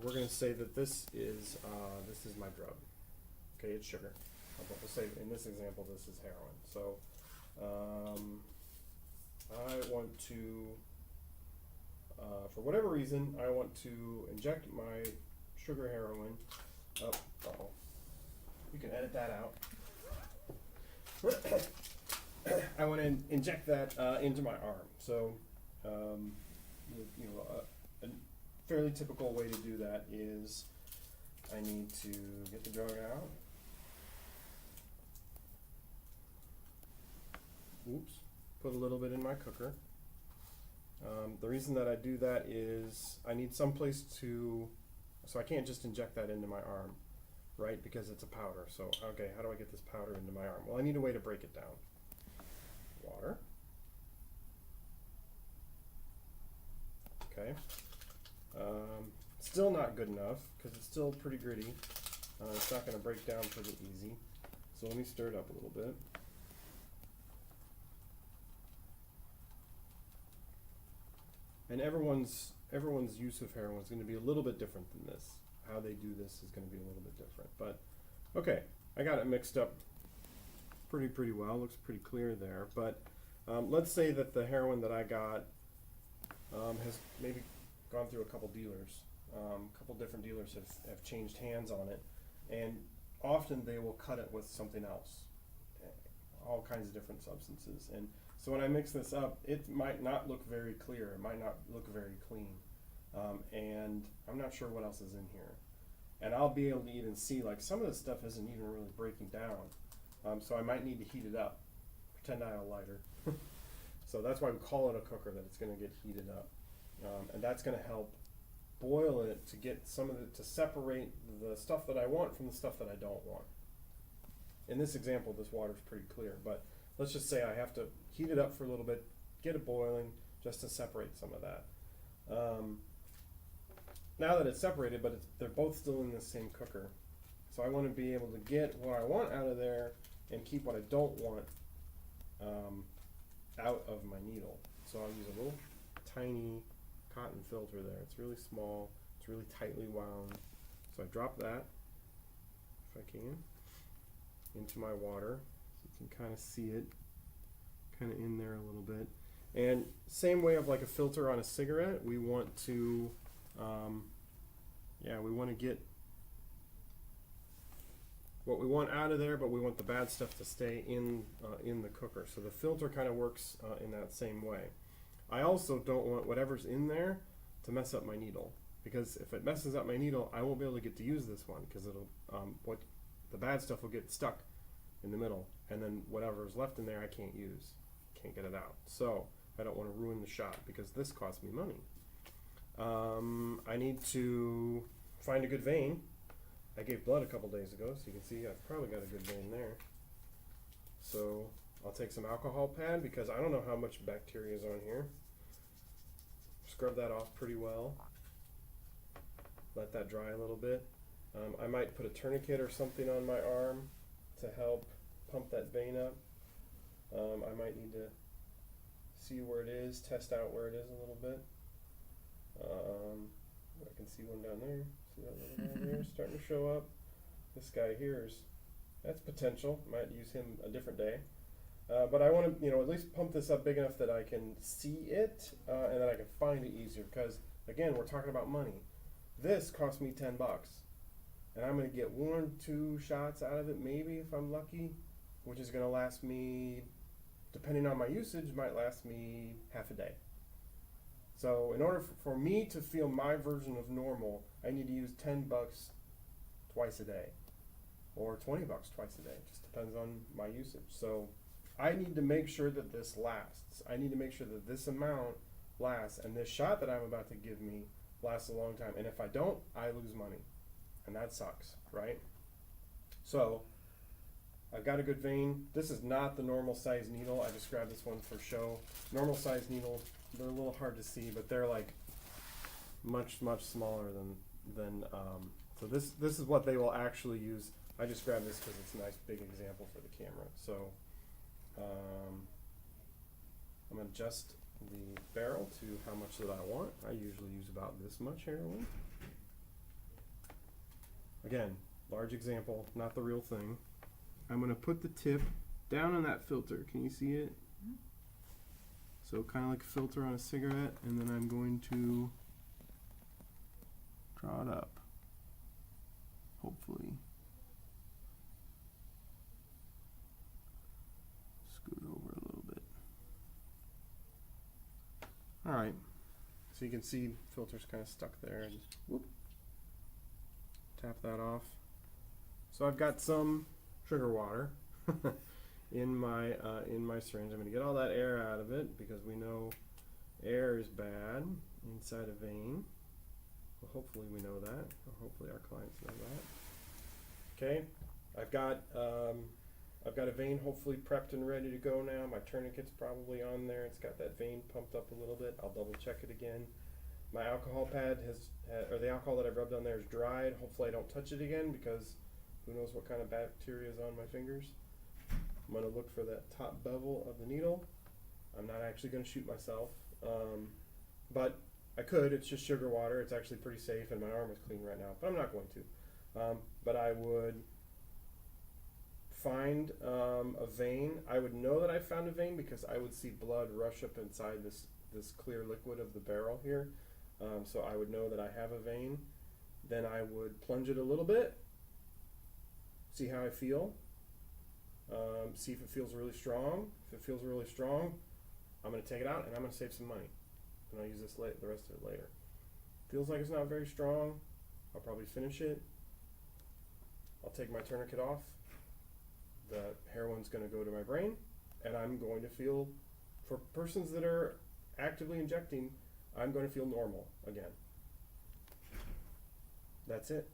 we're going to say that this is my drug. Okay, it's sugar. But we'll say in this example this is heroin. So I want to, for whatever reason, I want to inject my sugar heroin. Oh, uh-oh. You can edit that out. I want to inject that into my arm. So, a fairly typical way to do that is I need to get the drug out. Oops. Put a little bit in my cooker. The reason that I do that is I need some place to, so I can't just inject that into my arm, right? Because it's a powder. So, okay, how do I get this powder into my arm? Well, I need a way to break it down. Water. Okay. Still not good enough because it's still pretty gritty. It's not going to break down pretty easy. So let me stir it up a little bit. And everyone's use of heroin is going to be a little bit different than this. How they do this is going to be a little bit different. But okay, I got it mixed up pretty well. Looks pretty clear there. But let's say that the heroin that I got has maybe gone through a couple dealers. A couple different dealers have changed hands on it, and often they will cut it with something else, all kinds of different substances. And so when I mix this up, it might not look very clear. It might not look very clean, and I'm not sure what else is in here. And I'll be able to even see, like, some of this stuff isn't even really breaking down. So I might need to heat it up. Pretend I have a lighter. So that's why we call it a cooker, that it's going to get heated up. And that's going to help boil it to get some of it, to separate the stuff that I want from the stuff that I don't want. In this example, this water is pretty clear, but let's just say I have to heat it up for a little bit, get it boiling, just to separate some of that. Now that it's separated, but they're both still in the same cooker. So I want to be able to get what I want out of there and keep what I don't want out of my needle. So I'll use a little tiny cotton filter there. It's really small, it's really tightly wound. So I drop that, if I can, into my water. So you can kind of see it kind of in there a little bit. And same way of like a filter on a cigarette, we want to, we want to get what we want out of there, but we want the bad stuff to stay in the cooker. So the filter kind of works in that same way. I also don't want whatever's in there to mess up my needle, because if it messes up my needle, I won't be able to get to use this one, because it'll the bad stuff will get stuck in the middle, and then whatever's left in there I can't use, can't get it out. So I don't want to ruin the shot, because this costs me money. I need to find a good vein. I gave blood a couple days ago, so you can see I've probably got a good vein there. So I'll take some alcohol pad, because I don't know how much bacteria is on here. Scrub that off pretty well. Let that dry a little bit. I might put a tourniquet or something on my arm to help pump that vein up. I might need to see where it is, test out where it is a little bit. I can see one down there. See that little guy there starting to show up. This guy here that's potential. Might use him a different day. But I want to, at least pump this up big enough that I can see it and that I can find it easier. Because again, we're talking about money. This cost me $10, and I'm going to get 1-2 shots out of it, maybe if I'm lucky, which is going to last me, depending on my usage, might last me half a day. So in order for me to feel my version of normal, I need to use $10 twice a day, or $20 twice a day. It just depends on my usage. So I need to make sure that this lasts. I need to make sure that this amount lasts, and this shot that I'm about to give me lasts a long time. And if I don't, I lose money, and that sucks, right? So I've got a good vein. This is not the normal size needle. I just grabbed this one for show. Normal size needle, they're a little hard to see, but they're like much smaller than so this is what they will actually use. I just grabbed this because it's a nice big example for the camera. So I'm going to adjust the barrel to how much that I want. I usually use about this much heroin. again, large example, not the real thing. I'm going to put the tip down on that filter. Can you see it? Mhm. So kind of like a filter on a cigarette, and then I'm going to draw it up, hopefully. Scoot over a little bit. All right, so you can see the filter's kind of stuck there, and whoop, tap that off. So I've got some sugar water in my syringe. I'm going to get all that air out of it because we know air is bad inside a vein. Well, hopefully we know that, or hopefully our clients know that. Okay, I've got a vein hopefully prepped and ready to go now. My tourniquet's probably on there. It's got that vein pumped up a little bit. I'll double check it again. My alcohol pad or the alcohol that I've rubbed on there is dried. Hopefully I don't touch it again because who knows what kind of bacteria is on my fingers. I'm going to look for that top bevel of the needle. I'm not actually going to shoot myself, but I could. It's just sugar water. It's actually pretty safe, and my arm is clean right now, but I'm not going to. But I would find a vein. I would know that I found a vein because I would see blood rush up inside this clear liquid of the barrel here. So I would know that I have a vein. Then I would plunge it a little bit, see how I feel, see if it feels really strong. If it feels really strong, I'm going to take it out and I'm going to save some money. And I'll use the rest of it later. Feels like it's not very strong, I'll probably finish it. I'll take my tourniquet off. The heroin's going to go to my brain, and I'm going to feel, for persons that are actively injecting, I'm going to feel normal again. That's it.